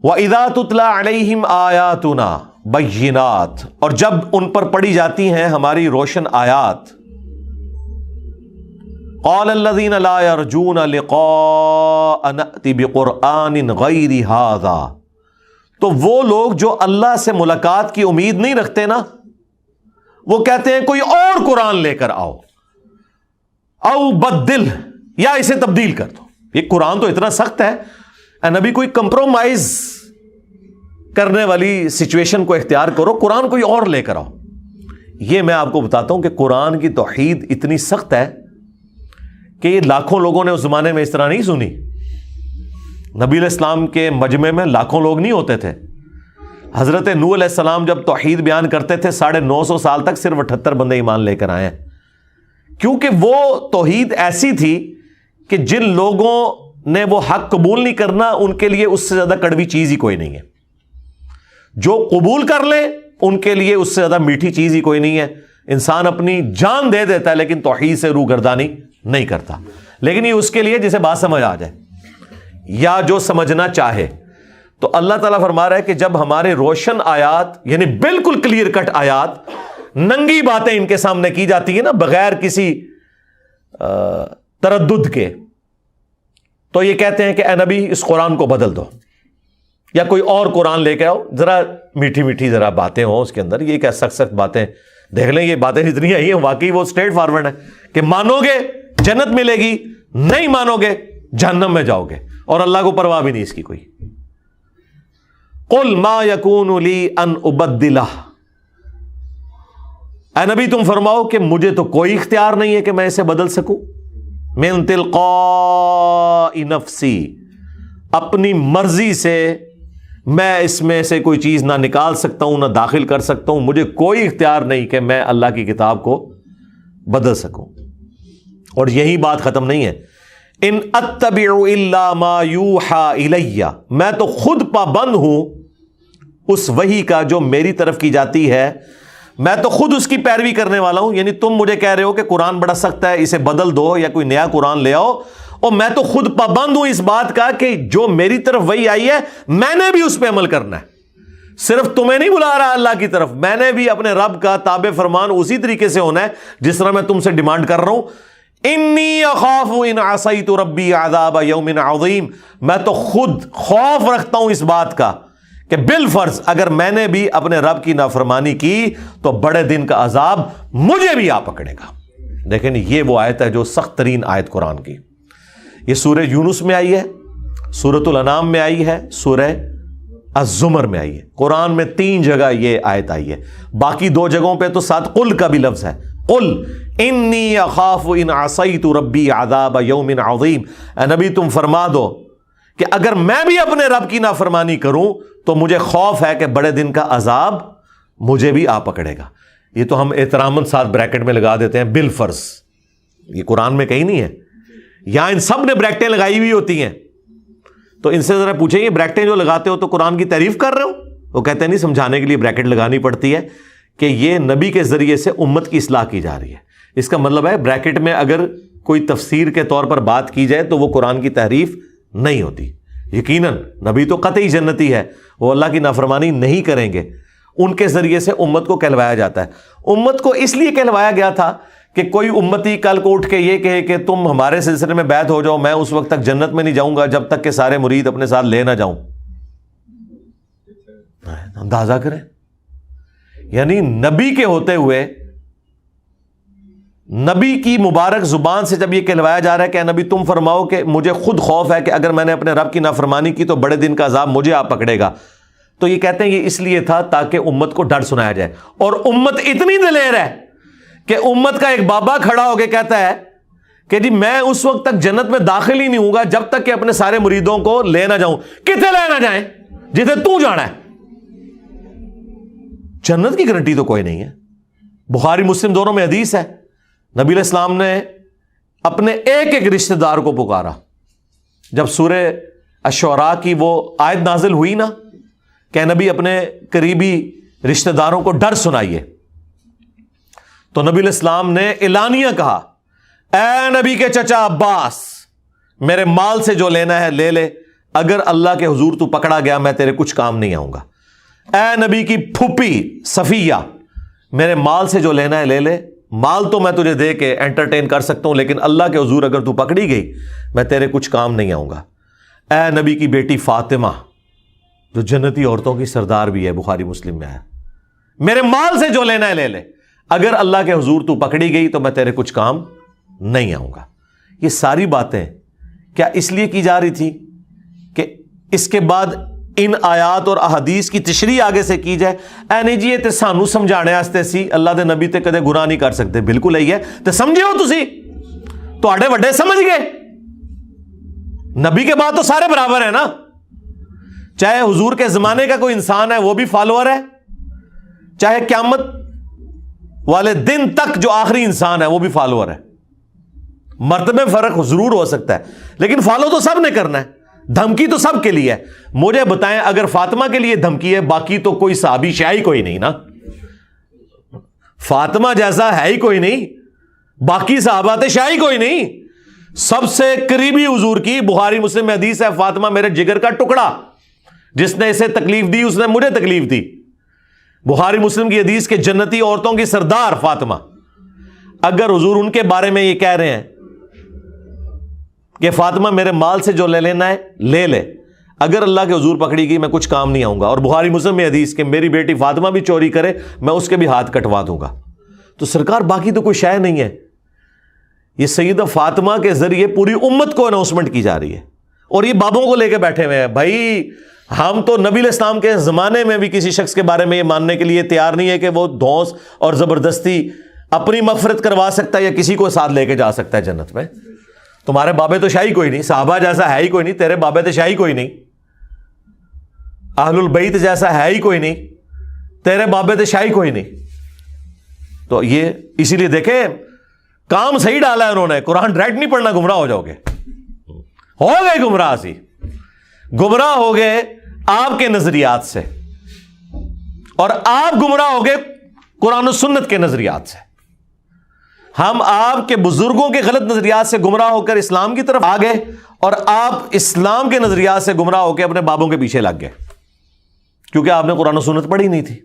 وَإِذَا تُتْلَى عَلَيْهِمْ آيَاتُنَا بَيِّنَاتٍ، اور جب ان پر پڑھی جاتی ہیں ہماری روشن آیات، قَالَ الَّذِينَ لَا يَرْجُونَ لِقَاءَ نَأْتِ بِقُرْآنٍ غَيْرِ هَذَا، تو وہ لوگ جو اللہ سے ملاقات کی امید نہیں رکھتے نا، وہ کہتے ہیں کوئی اور قرآن لے کر آؤ، او بدل، یا اسے تبدیل کر دو۔ یہ قرآن تو اتنا سخت ہے، اے نبی کوئی کمپرومائز کرنے والی سچویشن کو اختیار کرو، قرآن کوئی اور لے کر آؤ۔ یہ میں آپ کو بتاتا ہوں کہ قرآن کی توحید اتنی سخت ہے کہ یہ لاکھوں لوگوں نے اس زمانے میں اس طرح نہیں سنی۔ نبی علیہ السلام کے مجمع میں لاکھوں لوگ نہیں ہوتے تھے۔ حضرت نوح علیہ السلام جب توحید بیان کرتے تھے 950 سال تک صرف 78 بندے ایمان لے کر آئے ہیں، کیونکہ وہ توحید ایسی تھی کہ جن لوگوں نے وہ حق قبول نہیں کرنا، ان کے لیے اس سے زیادہ کڑوی چیز ہی کوئی نہیں ہے۔ جو قبول کر لیں ان کے لیے اس سے زیادہ میٹھی چیز ہی کوئی نہیں ہے۔ انسان اپنی جان دے دیتا ہے لیکن توحید سے روگردانی نہیں کرتا۔ لیکن یہ اس کے لیے جسے بات سمجھ آ جائے یا جو سمجھنا چاہے۔ تو اللہ تعالیٰ فرما رہا ہے کہ جب ہمارے روشن آیات، یعنی بالکل کلیئر کٹ آیات، ننگی باتیں ان کے سامنے کی جاتی ہیں نا، بغیر کسی تردد کے، تو یہ کہتے ہیں کہ اے نبی اس قرآن کو بدل دو یا کوئی اور قرآن لے کے آؤ، ذرا میٹھی میٹھی ذرا باتیں ہوں اس کے اندر۔ یہ کیا سخت سخت باتیں، دیکھ لیں یہ باتیں جتنی آئی ہیں واقعی وہ اسٹریٹ فارورڈ ہے کہ مانو گے جنت ملے گی، نہیں مانو گے جہنم میں جاؤ گے، اور اللہ کو پرواہ بھی نہیں اس کی کوئی۔ قل ما یکون لی ان ابدلہ، اے نبی تم فرماؤ کہ مجھے تو کوئی اختیار نہیں ہے کہ میں اسے بدل سکوں، من تلقاء نفسی، اپنی مرضی سے میں اس میں سے کوئی چیز نہ نکال سکتا ہوں نہ داخل کر سکتا ہوں، مجھے کوئی اختیار نہیں کہ میں اللہ کی کتاب کو بدل سکوں۔ اور یہی بات ختم نہیں ہے، ان اتبع الا ما یوحى الی، میں تو خود پابند ہوں اس وحی کا جو میری طرف کی جاتی ہے، میں تو خود اس کی پیروی کرنے والا ہوں۔ یعنی تم مجھے کہہ رہے ہو کہ قرآن بڑا سخت ہے، اسے بدل دو یا کوئی نیا قرآن لے آؤ، اور میں تو خود پابند ہوں اس بات کا کہ جو میری طرف وحی آئی ہے میں نے بھی اس پہ عمل کرنا ہے۔ صرف تمہیں نہیں بلا رہا اللہ کی طرف، میں نے بھی اپنے رب کا تابع فرمان اسی طریقے سے ہونا ہے جس طرح میں تم سے ڈیمانڈ کر رہا ہوں۔ انی اخاف ان عصیت ربی عذاب یوم عظیم، میں تو خود خوف رکھتا ہوں اس بات کا کہ بالفرض اگر میں نے بھی اپنے رب کی نافرمانی کی تو بڑے دن کا عذاب مجھے بھی آ پکڑے گا۔ لیکن یہ وہ آیت ہے جو سخت ترین آیت قرآن کی، یہ سورہ یونس میں آئی ہے، سورۃ الانعام میں آئی ہے، سورہ الزمر میں آئی ہے۔ قرآن میں 3 جگہ یہ آیت آئی ہے، باقی 2 جگہوں پہ تو ساتھ قل کا بھی لفظ ہے، قل انی اخاف ان عصیت ربی عذاب یوم عظیم، اے نبی تم فرما دو کہ اگر میں بھی اپنے رب کی نافرمانی کروں تو مجھے خوف ہے کہ بڑے دن کا عذاب مجھے بھی آ پکڑے گا۔ یہ تو ہم احتراماً ساتھ بریکٹ میں لگا دیتے ہیں بالفرض، یہ قرآن میں کہیں نہیں ہے، یہاں ان سب نے بریکٹیں لگائی ہوئی ہوتی ہیں۔ تو ان سے ذرا پوچھیں یہ بریکٹیں جو لگاتے ہو تو قرآن کی تعریف کر رہے ہو؟ وہ کہتے ہیں نہیں، سمجھانے کے لیے بریکٹ لگانی پڑتی ہے کہ یہ نبی کے ذریعے سے امت کی اصلاح کی جا رہی ہے۔ اس کا مطلب ہے بریکٹ میں اگر کوئی تفسیر کے طور پر بات کی جائے تو وہ قرآن کی تحریف نہیں ہوتی۔ یقیناً نبی تو قطعی جنتی ہے، وہ اللہ کی نافرمانی نہیں کریں گے، ان کے ذریعے سے امت کو کہلوایا جاتا ہے۔ امت کو اس لیے کہلوایا گیا تھا کہ کوئی امتی کل کو اٹھ کے یہ کہے کہ تم ہمارے سلسلے میں بیعت ہو جاؤ، میں اس وقت تک جنت میں نہیں جاؤں گا جب تک کہ سارے مرید اپنے ساتھ لے نہ جاؤں۔ اندازہ کریں، یعنی نبی کے ہوتے ہوئے، نبی کی مبارک زبان سے جب یہ کہلوایا جا رہا ہے کہ نبی تم فرماؤ کہ مجھے خود خوف ہے کہ اگر میں نے اپنے رب کی نافرمانی کی تو بڑے دن کا عذاب مجھے آ پکڑے گا، تو یہ کہتے ہیں یہ اس لیے تھا تاکہ امت کو ڈر سنایا جائے۔ اور امت اتنی دلیر ہے کہ امت کا ایک بابا کھڑا ہو کے کہتا ہے کہ جی میں اس وقت تک جنت میں داخل ہی نہیں ہوں گا جب تک کہ اپنے سارے مریدوں کو لے نہ جاؤں۔ کتنے لے نہ جائیں؟ جسے تو جانا ہے۔ جنت کی گارنٹی تو کوئی نہیں ہے۔ بخاری مسلم دونوں میں حدیث ہے، نبی علیہ السلام نے اپنے ایک ایک رشتہ دار کو پکارا۔ جب سورہ الشعراء کی وہ آیت نازل ہوئی نا کہ نبی اپنے قریبی رشتہ داروں کو ڈر سنائیے، تو نبی علیہ السلام نے اعلانیہ کہا، اے نبی کے چچا عباس، میرے مال سے جو لینا ہے لے لے، اگر اللہ کے حضور تو پکڑا گیا میں تیرے کچھ کام نہیں آؤں گا۔ اے نبی کی پھوپھی صفیہ، میرے مال سے جو لینا ہے لے لے، مال تو میں تجھے دے کے انٹرٹین کر سکتا ہوں، لیکن اللہ کے حضور اگر تو پکڑی گئی میں تیرے کچھ کام نہیں آؤں گا۔ اے نبی کی بیٹی فاطمہ جو جنتی عورتوں کی سردار بھی ہے، بخاری مسلم میں ہے، میرے مال سے جو لینا ہے لے لے، اگر اللہ کے حضور تو پکڑی گئی تو میں تیرے کچھ کام نہیں آؤں گا۔ یہ ساری باتیں کیا اس لیے کی جا رہی تھی کہ اس کے بعد ان آیات اور احادیث کی تشریح آگے سے کی جائے؟ اے نہیں جی یہ تے سانو سمجھانے واسطے سی، اللہ دے نبی تے کدے گناہ نہیں کر سکتے۔ بالکل یہی ہے تے سمجھے ہو تسی، تواڈے وڈے سمجھ گئے، نبی کے بعد تو سارے برابر ہیں نا، چاہے حضور کے زمانے کا کوئی انسان ہے وہ بھی فالوور ہے، چاہے قیامت والے دن تک جو آخری انسان ہے وہ بھی فالوور ہے۔ مرتبے میں فرق ضرور ہو سکتا ہے لیکن فالو تو سب نے کرنا ہے، دھمکی تو سب کے لیے ہے۔ مجھے بتائیں اگر فاطمہ کے لیے دھمکی ہے، باقی تو کوئی صحابی شاہی کوئی نہیں نا، فاطمہ جیسا ہے ہی کوئی نہیں، باقی صحابہ شاہی کوئی نہیں۔ سب سے قریبی حضور کی بخاری مسلم میں حدیث ہے، فاطمہ میرے جگر کا ٹکڑا، جس نے اسے تکلیف دی اس نے مجھے تکلیف دی۔ بخاری مسلم کی حدیث کے جنتی عورتوں کی سردار فاطمہ، اگر حضور ان کے بارے میں یہ کہہ رہے ہیں کہ فاطمہ میرے مال سے جو لے لینا ہے لے لے، اگر اللہ کے حضور پکڑی گئی میں کچھ کام نہیں آؤں گا، اور بخاری مسلم میں حدیث کہ میری بیٹی فاطمہ بھی چوری کرے میں اس کے بھی ہاتھ کٹوا دوں گا، تو سرکار باقی تو کوئی شے نہیں ہے۔ یہ سیدہ فاطمہ کے ذریعے پوری امت کو اناؤنسمنٹ کی جا رہی ہے، اور یہ بابوں کو لے کے بیٹھے ہوئے ہیں۔ بھائی ہم تو نبی علیہ السلام کے زمانے میں بھی کسی شخص کے بارے میں یہ ماننے کے لیے تیار نہیں ہے کہ وہ دھوس اور زبردستی اپنی مغفرت کروا سکتا ہے یا کسی کو ساتھ لے کے جا سکتا ہے جنت میں۔ تمہارے بابے تو شاہی کوئی نہیں، صحابہ جیسا ہے ہی کوئی نہیں، تیرے بابے تو شاہی کوئی نہیں، اہل البیت جیسا ہے ہی کوئی نہیں، تیرے بابے تو شاہی کوئی نہیں۔ تو یہ اسی لیے دیکھیں کام صحیح ڈالا ہے انہوں نے، قرآن ڈائریکٹ نہیں پڑھنا، گمراہ ہو جاؤ گے، ہو گئے گمراہ، سی گمراہ ہو گئے آپ کے نظریات سے، اور آپ گمراہ ہو گئے قرآن و سنت کے نظریات سے۔ ہم آپ کے بزرگوں کے غلط نظریات سے گمراہ ہو کر اسلام کی طرف آ گئے، اور آپ اسلام کے نظریات سے گمراہ ہو کے اپنے بابوں کے پیچھے لگ گئے، کیونکہ آپ نے قرآن و سنت پڑھی نہیں تھی۔